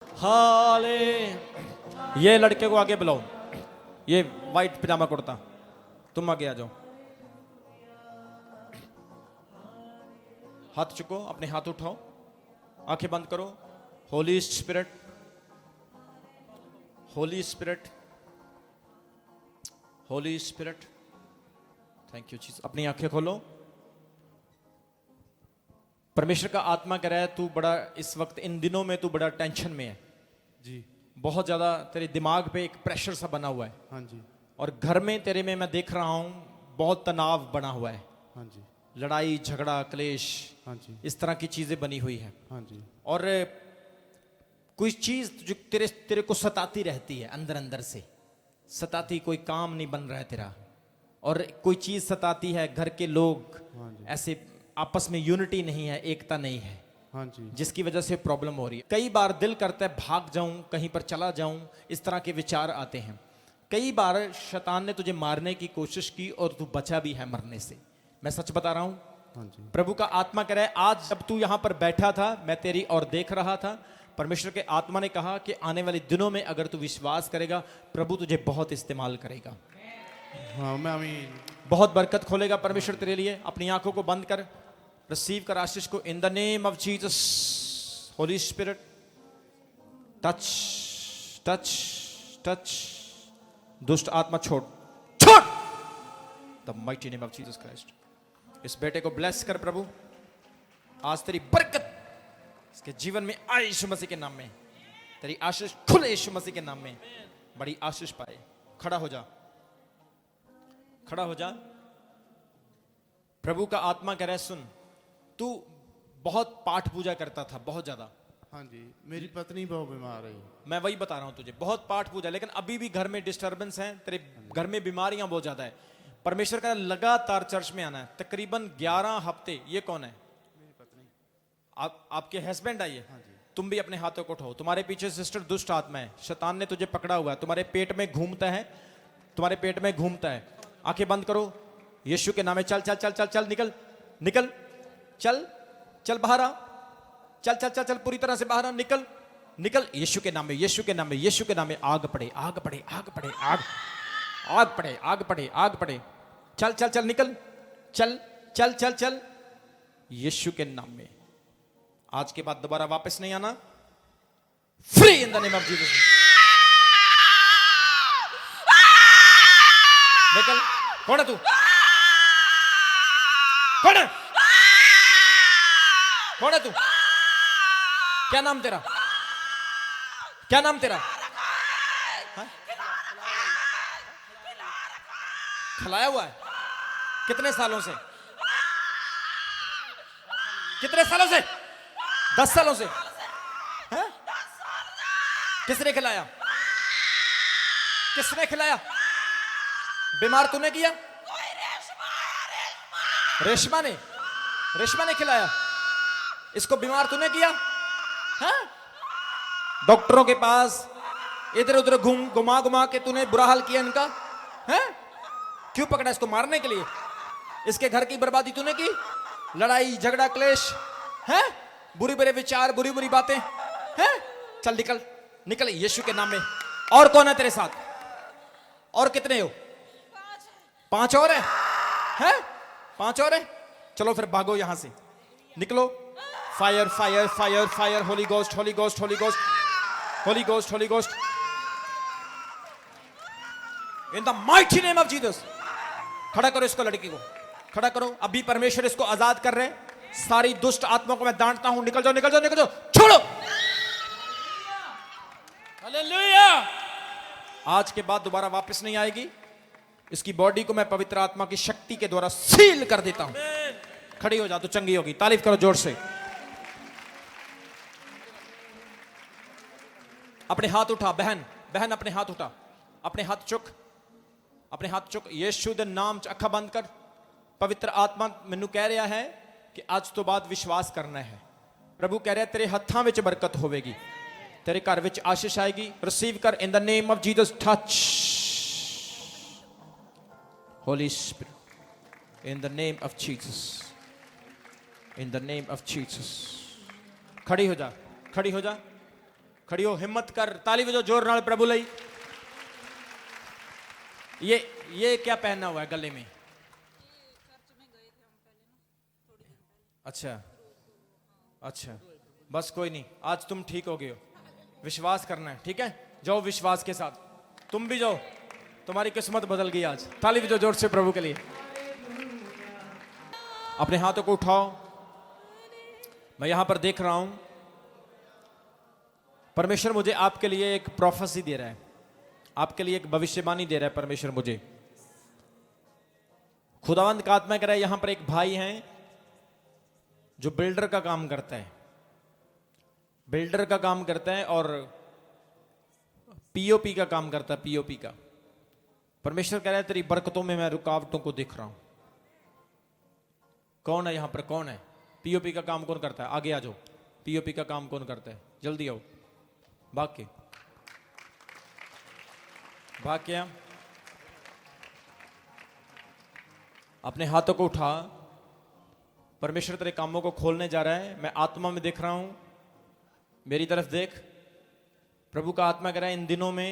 हाले। ये लड़के को आगे बुलाओ, ये वाइट पजामा कुर्ता, तुम आगे आ जाओ। हाथ चुको, अपने हाथ उठाओ, आंखें बंद करो। Holi spirit, Holi spirit, Holi spirit, thank you Jesus. अपनी आंखें खोलो। परमेश्वर का आत्मा कह रहा है तू बड़ा इस वक्त इन दिनों में तू बड़ा टेंशन में है जी। बहुत ज्यादा। तेरे दिमाग पे एक प्रेशर सा बना हुआ है हाँ जी। और घर में तेरे में मैं देख रहा हूं बहुत तनाव बना हुआ है। हाँ जी। लड़ाई झगड़ा क्लेश, हाँ जी। इस तरह की चीजें बनी हुई है। हाँ जी। और कोई चीज जो तेरे तेरे को सताती रहती है, अंदर अंदर से सताती, कोई काम नहीं बन रहा है तेरा, और कोई चीज सताती है, घर के लोग हाँ जी। ऐसे आपस में यूनिटी नहीं है, एकता नहीं है, हाँ जी। जिसकी वजह से प्रॉब्लम हो रही है। कई बार दिल करता है भाग जाऊं, कहीं पर चला जाऊं, इस तरह के विचार आते हैं। कई बार शैतान ने तुझे मारने की कोशिश की और तू बचा भी है मरने से। मैं सच बता रहा हूं। हाँ जी। प्रभु का आत्मा कह रहा है आज जब तू यहां पर बैठा था मैं तेरी ओर देख रहा था। परमेश्वर के आत्मा ने कहा कि आने वाले दिनों में अगर तू विश्वास करेगा प्रभु तुझे बहुत इस्तेमाल करेगा, हाँ मैं आमीन। बहुत बरकत खोलेगा परमेश्वर तेरे लिए। अपनी आंखों को बंद कर, रिसीव कर आशीष को इन the name of Jesus. Holi spirit, touch touch touch. दुष्ट आत्मा छोड़ छोड़, the mighty name of Jesus Christ. इस बेटे को ब्लेस कर प्रभु, आज तेरी बरकत इसके जीवन में आए यीशु मसीह के नाम में। तेरी आशीष खुले यीशु मसीह के नाम में, बड़ी आशीष पाए। खड़ा हो जा, खड़ा हो जा। प्रभु का आत्मा कह रहा है सुन, तू बहुत पाठ पूजा करता था बहुत ज्यादा। हाँ जी। मेरी पत्नी बहुत बीमार है। मैं वही बता रहा हूं तुझे, बहुत पाठ पूजा, लेकिन अभी भी घर में डिस्टर्बेंस है, तेरे घर में बीमारियां बहुत ज्यादा है। परमेश्वर का लगातार चर्च में आना है, तकरीबन 11 हफ्ते। ये कौन है? मेरी पत्नी। आपके हस्बैंड आइए। हाँ जी। तुम भी अपने हाथों को उठाओ। तुम्हारे पीछे सिस्टर दुष्ट आत्मा है, शैतान ने तुझे पकड़ा हुआ है, तुम्हारे पेट में घूमता है, तुम्हारे पेट में घूमता है। आंखें बंद करो, यीशु के नाम में चल चल चल चल चल, निकल निकल, चल चल बाहर आ, चल चल चल चल, पूरी तरह से बाहर आ, निकल निकल, यीशु के नाम में, यीशु के नाम में, यीशु के नाम में। आग पड़े आग पड़े आग पड़े आग, आग पड़े आग पड़े आग पड़े। चल चल चल, निकल, चल चल चल चल, यीशु के नाम में। आज के बाद दोबारा वापस नहीं आना। Free in the name of Jesus. निकल। कौन है तू? कौन है? कौन है तू? क्या नाम तेरा? क्या नाम तेरा? हाँ? खिलाया हुआ है? कितने सालों से? कितने सालों से? 10 सालों से? हाँ? किसने खिलाया? किसने खिलाया? बीमार तूने किया? रेशमा ने? रेशमा ने खिलाया इसको? बीमार तूने किया? हाँ? डॉक्टरों के पास इधर उधर घुमा घुमा के तूने बुरा हाल किया इनका? हैं? क्यों पकड़ा इसको? मारने के लिए? इसके घर की बर्बादी तूने की? लड़ाई झगड़ा क्लेश, हैं? बुरी बुरे विचार, बुरी बुरी बातें, हैं? चल निकल निकल यीशु के नाम में। और कौन है तेरे साथ? और कितने हो? 5 और है? हैं? 5 और है? चलो फिर भागो यहां से, निकलो। Fire fire fire fire, Holi ghost Holi ghost Holi ghost Holi ghost Holi ghost, in the mighty name of Jesus. खड़ा करो इसको, लड़की को खड़ा करो। अभी परमेश्वर इसको आजाद कर रहे हैं। सारी दुष्ट आत्मा को मैं डांटता हूं, निकल जाओ निकल जाओ निकल जाओ, छोड़ो। हालेलुया। आज के बाद दोबारा वापस नहीं आएगी। इसकी बॉडी को मैं पवित्र आत्मा की शक्ति के द्वारा सील कर देता हूं। खड़ी हो जा, तो चंगी होगी। तारीफ करो जोर से। अपने हाथ उठा बहन, बहन अपने हाथ उठा, अपने हाथ चुक, अपने हाथ चुक। यीशु दे नाम च अखा बंद कर। पवित्र आत्मा मैनू कह रहा है कि आज तो बाद विश्वास करना है। प्रभु कह रहा है तेरे हत्थां विच बरकत होवेगी, तेरे घर विच आशीष आएगी। रिसीव कर इन the name of Jesus. Touch Holi spirit in the name of Jesus, in the name of Jesus. खड़ी हो जा, खड़ी हो जा, खड़ी हो, हिम्मत कर, ताली बजाओ जोर नाल प्रभु लई। ये क्या पहना हुआ है गले में? अच्छा अच्छा, बस कोई नहीं, आज तुम ठीक हो गए हो। विश्वास करना है, ठीक है? जाओ विश्वास के साथ, तुम भी जाओ, तुम्हारी किस्मत बदल गई आज। ताली बजाओ जोर से प्रभु के लिए। अपने हाथों को उठाओ। मैं यहां पर देख रहा हूं, परमेश्वर मुझे आपके लिए एक प्रोफेसी दे रहा है, आपके लिए एक भविष्यवाणी दे रहा है परमेश्वर मुझे। खुदावंद का आत्मा कह रहा है, यहां पर एक भाई हैं जो बिल्डर का काम करता है, बिल्डर का काम करता है और पीओपी का काम करता है, पीओपी का। परमेश्वर कह रहा है तेरी बरकतों में मैं रुकावटों को देख रहा हूं। कौन है यहां पर, कौन है? पीओपी का काम कौन करता है? आगे आ जाओ। पीओपी का काम कौन करता है? जल्दी आओ, भाग के भाग के। अपने हाथों को उठा। परमेश्वर तेरे कामों को खोलने जा रहा है। मैं आत्मा में देख रहा हूं, मेरी तरफ देख। प्रभु का आत्मा कह रहा है इन दिनों में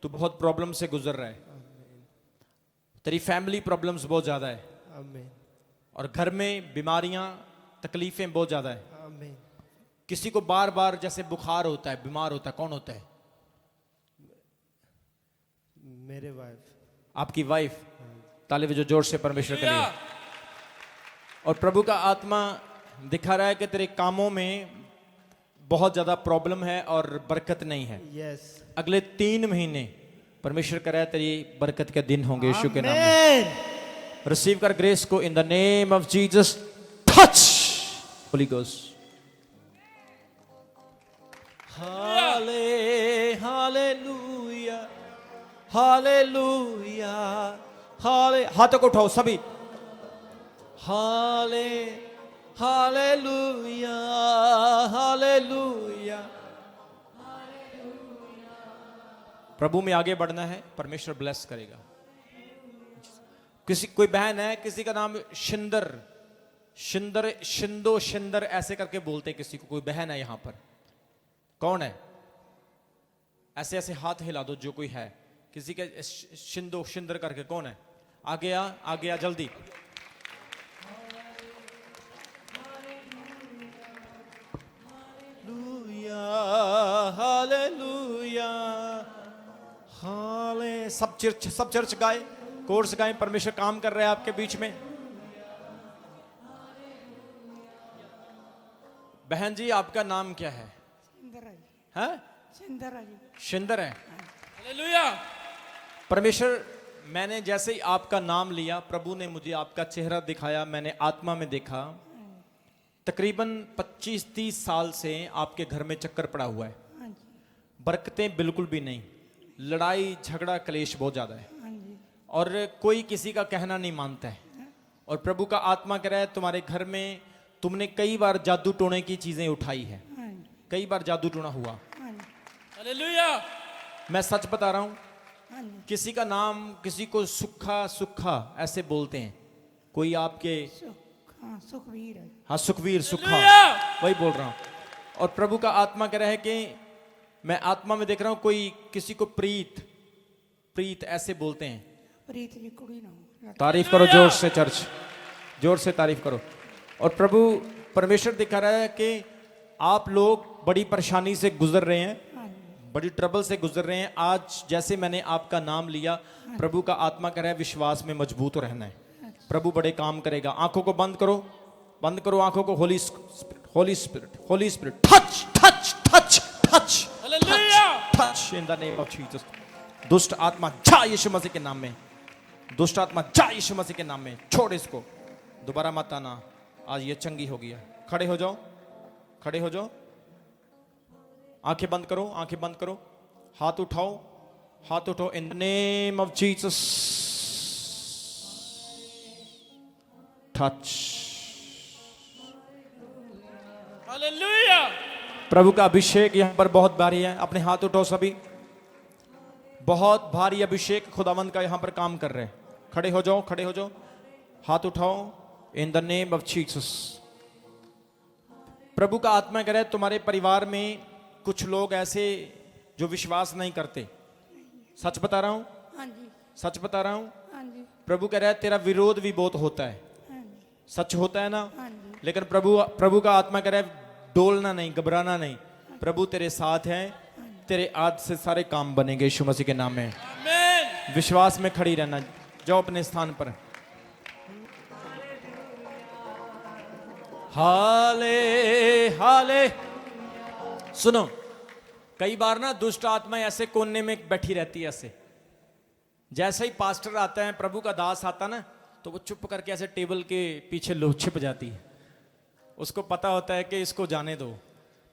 तू बहुत प्रॉब्लम से गुजर रहा है, तेरी फैमिली प्रॉब्लम्स बहुत ज्यादा है, आमीन और घर में बीमारियां तकलीफें बहुत ज्यादा है। आमीन। किसी को बार बार जैसे बुखार होता है, बीमार होता है, कौन होता है? मेरे वाइफ। आपकी वाइफ। ताली बजाओ जोर से परमेश्वर के लिए। और प्रभु का आत्मा दिखा रहा है कि तेरे कामों में बहुत ज्यादा प्रॉब्लम है और बरकत नहीं है। यस। अगले 3 महीने परमेश्वर कह रहा है तेरी बरकत के दिन होंगे यीशु के नाम में। रिसीव कर ग्रेस को इन the name of Jesus. Touch Holi ghost. Hallelujah hallelujah हाले। हाथों को उठाओ सभी। हाले हालेलुया हालेलुया। प्रभु में आगे बढ़ना है, परमेश्वर ब्लेस करेगा। किसी कोई बहन है, किसी का नाम शिंदर, शिंदर शिंदो शिंदर ऐसे करके बोलते हैं किसी को। कोई बहन है यहां पर, कौन है? ऐसे ऐसे हाथ हिला दो जो कोई है। किसी के शिंदो शिंदर करके कौन है? आगे आ, आगे आ जल्दी। हालेलुया हाले। सब चर्च गाए, कोर्स गाए। परमेश्वर काम कर रहे हैं आपके बीच में। बहन जी आपका नाम क्या है? हैं? शिंदर है। हालेलुया। परमेश्वर, मैंने जैसे ही आपका नाम लिया, प्रभु ने मुझे आपका चेहरा दिखाया, मैंने आत्मा में देखा। तकरीबन 25-30 साल से आपके घर में चक्कर पड़ा हुआ है, बरकतें बिल्कुल भी नहीं, लड़ाई झगड़ा कलेश बहुत ज्यादा है, और कोई किसी का कहना नहीं मानता है। और प्रभु का आत्मा कह रहा है तुम्हारे घर में तुमने कई बार जादू टोने की चीजें उठाई है, कई बार जादू टोना हुआ। हालेलुया। मैं सच बता रहा हूं, किसी का नाम, किसी को सुखा सुखा ऐसे बोलते हैं। कोई आपके सुखवीर है। हाँ सुखवीर, सुखा, वही बोल रहा हूं। और प्रभु का आत्मा कह रहा है कि मैं आत्मा में देख रहा हूं कोई किसी को प्रीत प्रीत ऐसे बोलते हैं। प्रीत जी कुड़ी ना। तारीफ करो जोर से चर्च, जोर से तारीफ करो। और प्रभु परमेश्वर दिखा रहा है कि आप लोग बड़ी परेशानी से गुजर रहे हैं, बड़ी ट्रबल से गुजर रहे हैं। आज जैसे मैंने आपका नाम लिया, प्रभु का आत्मा कह रहा है विश्वास में मजबूत रहना है, प्रभु बड़े काम करेगा। आंखों को बंद करो, बंद करो आंखों को। Holi spirit, Holi spirit, Holi spirit, touch touch touch touch touch in the name of Jesus. दुष्ट आत्मा जा यीशु मसीह के नाम में, दुष्ट आत्मा जा यीशु मसीह के नाम में। छोड़ इसको, दोबारा मत आना। आज ये चंगी हो गया। खड़े हो जाओ, खड़े हो जाओ। आंखें बंद करो, आंखें बंद करो। हाथ उठाओ, हाथ उठाओ। In the name of Jesus. Touch. Hallelujah. प्रभु का अभिषेक यहां पर बहुत भारी है। अपने हाथ उठाओ सभी। बहुत भारी अभिषेक खुदावंद का यहां पर काम कर रहे हैं। खड़े हो जाओ, खड़े हो जाओ। हाथ उठाओ in the name of Jesus. प्रभु का आत्मा कह रहा है तुम्हारे परिवार में कुछ लोग ऐसे जो विश्वास नहीं करते, सच बता रहा हूं, हाँ जी, सच बता रहा हूं। हाँ जी, प्रभु कह रहा है तेरा विरोध भी बहुत होता है, हाँ जी, सच होता है ना, हाँ जी, लेकिन प्रभु का आत्मा कह रहा है डोलना नहीं, घबराना नहीं, प्रभु तेरे साथ है, तेरे आज से सारे काम बनेंगे यीशु मसीह के नाम में। विश्वास में खड़ी रहना। जाओ अपने स्थान पर। हाले हाले। सुनो, कई बार ना दुष्ट आत्मा ऐसे कोने में बैठी रहती है, ऐसे जैसे ही पास्टर आता है, प्रभु का दास आता ना, तो वो चुप करके ऐसे टेबल के पीछे लो छिप जाती है। उसको पता होता है कि इसको जाने दो,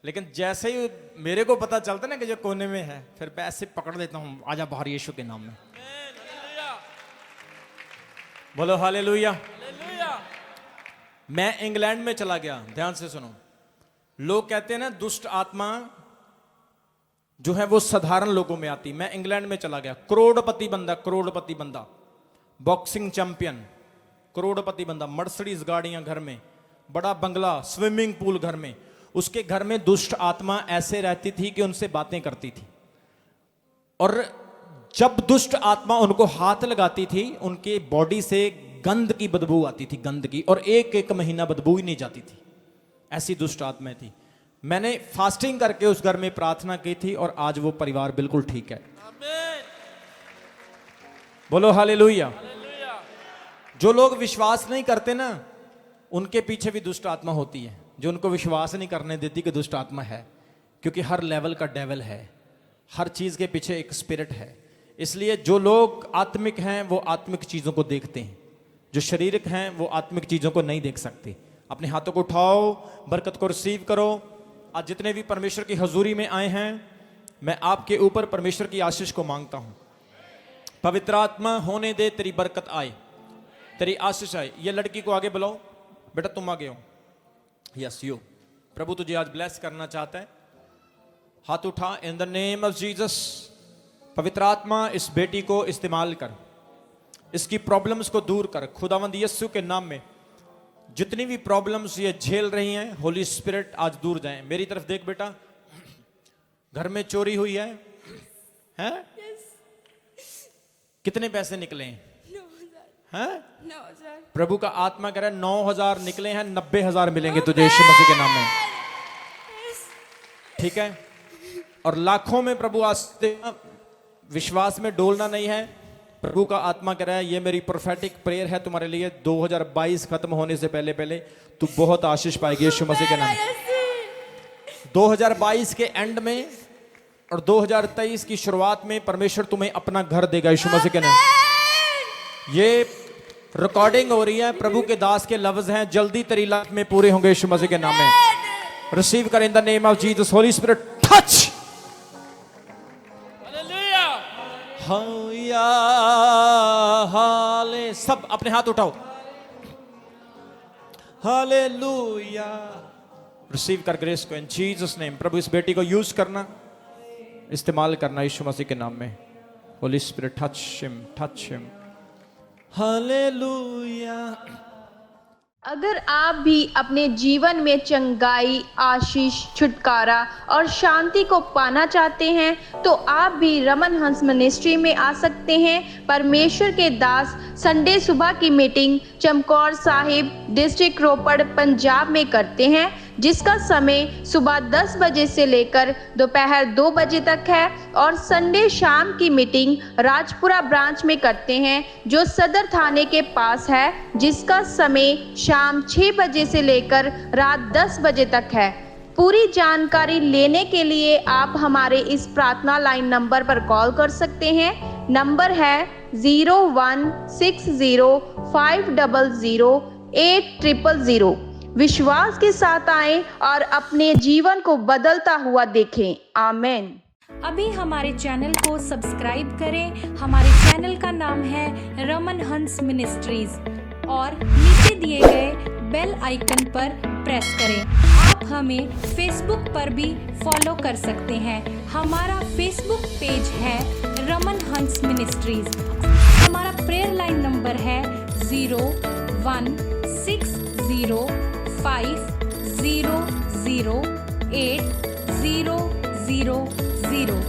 लेकिन जैसे ही मेरे को पता चलता ना कि जो कोने में है, फिर मैं ऐसे पकड़ लेता हूं, आजा बाहर यीशु के नाम में। बोलो हालेलुया। मैं इंग्लैंड में चला गया, ध्यान से सुनो। लोग कहते हैं ना दुष्ट आत्मा जो है वो साधारण लोगों में आती। मैं इंग्लैंड में चला गया, करोड़पति बंदा, बॉक्सिंग चैंपियन, करोड़पति बंदा, मर्सिडीज गाड़ियां घर में, बड़ा बंगला, स्विमिंग पूल घर में। उसके घर में दुष्ट आत्मा ऐसे रहती थी कि उनसे बातें करती थी, और जब दुष्ट आत्मा उनको हाथ लगाती थी, उनके बॉडी से गंध की बदबू आती थी, गंध की, और एक महीना बदबू ही नहीं जाती थी। ऐसी दुष्ट आत्माएं थी। मैंने फास्टिंग करके उस घर में प्रार्थना की थी, और आज वो परिवार बिल्कुल ठीक है। बोलो हालेलुया। जो लोग विश्वास नहीं करते ना, उनके पीछे भी दुष्ट आत्मा होती है, जो उनको विश्वास नहीं करने देती कि दुष्ट आत्मा है, क्योंकि हर लेवल का डेविल है, हर चीज के पीछे एक स्पिरिट है। इसलिए जो लोग आत्मिक हैं वो आत्मिक चीजों को देखते हैं, जो शारीरिक हैं वो आत्मिक चीजों को नहीं देख सकते। अपने हाथों को उठाओ, बरकत को रिसीव करो। आज जितने भी परमेश्वर की हजूरी में आए हैं, मैं आपके ऊपर परमेश्वर की आशीष को मांगता हूं। पवित्र आत्मा होने दे, तेरी बरकत आए, तेरी आशीष आए। ये लड़की को आगे बुलाओ, बेटा तुम आगे हो। Yes you. प्रभु तुझे आज ब्लेस करना चाहता है। हाथ उठा, इन द नेम ऑफ जीसस। पवित्र आत्मा इस बेटी को इस्तेमाल कर, इसकी प्रॉब्लम्स को दूर कर खुदावंद यीशु के नाम में। जितनी भी प्रॉब्लम्स ये झेल रही हैं, होली स्पिरिट आज दूर जाएं। मेरी तरफ देख बेटा, घर में चोरी हुई है, हैं? कितने पैसे निकले हैं? 9,000। प्रभु का आत्मा कह रहा है 9,000 निकले हैं, 90,000 मिलेंगे तुझे यीशु मसीह के नाम में, ठीक है? और लाखों में प्रभु आस्ते, विश्वास में डोलना नहीं है। प्रभु का आत्मा कह रहा है, ये मेरी प्रोफेटिक प्रेयर है तुम्हारे लिए। 2022 खत्म होने से पहले पहले तू बहुत आशीष पाएगी यीशु मसीह के नाम में। 2022 के एंड में और 2023 की शुरुआत में परमेश्वर तुम्हें अपना घर देगा यीशु मसीह के नाम। ये रिकॉर्डिंग हो रही है, प्रभु के दास के लफ्ज हैं, जल्दी तेरी लाइफ में पूरे होंगे यीशु मसीह के नाम में। रिसीव कर इन the name of Jesus. Holi spirit touch. Hallelujah. हाले, सब अपने हाथ उठाओ। हालेलुया। रिसीव कर ग्रेस को इन जीसस नेम। प्रभु इस बेटी को यूज करना, इस्तेमाल करना यीशु मसीह के नाम में। Holi spirit touch him, touch him. Hallelujah. अगर आप भी अपने जीवन में चंगाई, आशीष, छुटकारा और शांति को पाना चाहते हैं, तो आप भी रमन हंस मिनिस्ट्री में आ सकते हैं। परमेश्वर के दास संडे सुबह की मीटिंग चमकौर साहिब, डिस्ट्रिक्ट रोपड़, पंजाब में करते हैं, जिसका समय सुबह 10 बजे से लेकर दोपहर 2 बजे तक है। और संडे शाम की मीटिंग राजपुरा ब्रांच में करते हैं, जो सदर थाने के पास है, जिसका समय शाम 6 बजे से लेकर रात 10 बजे तक है। पूरी जानकारी लेने के लिए आप हमारे इस प्रार्थना लाइन नंबर पर कॉल कर सकते हैं। नंबर है 0160500800। विश्वास के साथ आएं और अपने जीवन को बदलता हुआ देखें। आमीन। अभी हमारे चैनल को सब्सक्राइब करें। हमारे चैनल का नाम है रमन हंस मिनिस्ट्रीज, और नीचे दिए गए बेल आइकन पर प्रेस करें। आप हमें फेसबुक पर भी फॉलो कर सकते हैं। हमारा फेसबुक पेज है रमन हंस मिनिस्ट्रीज। हमारा प्रेयर लाइन नंबर है 0160500800। 000।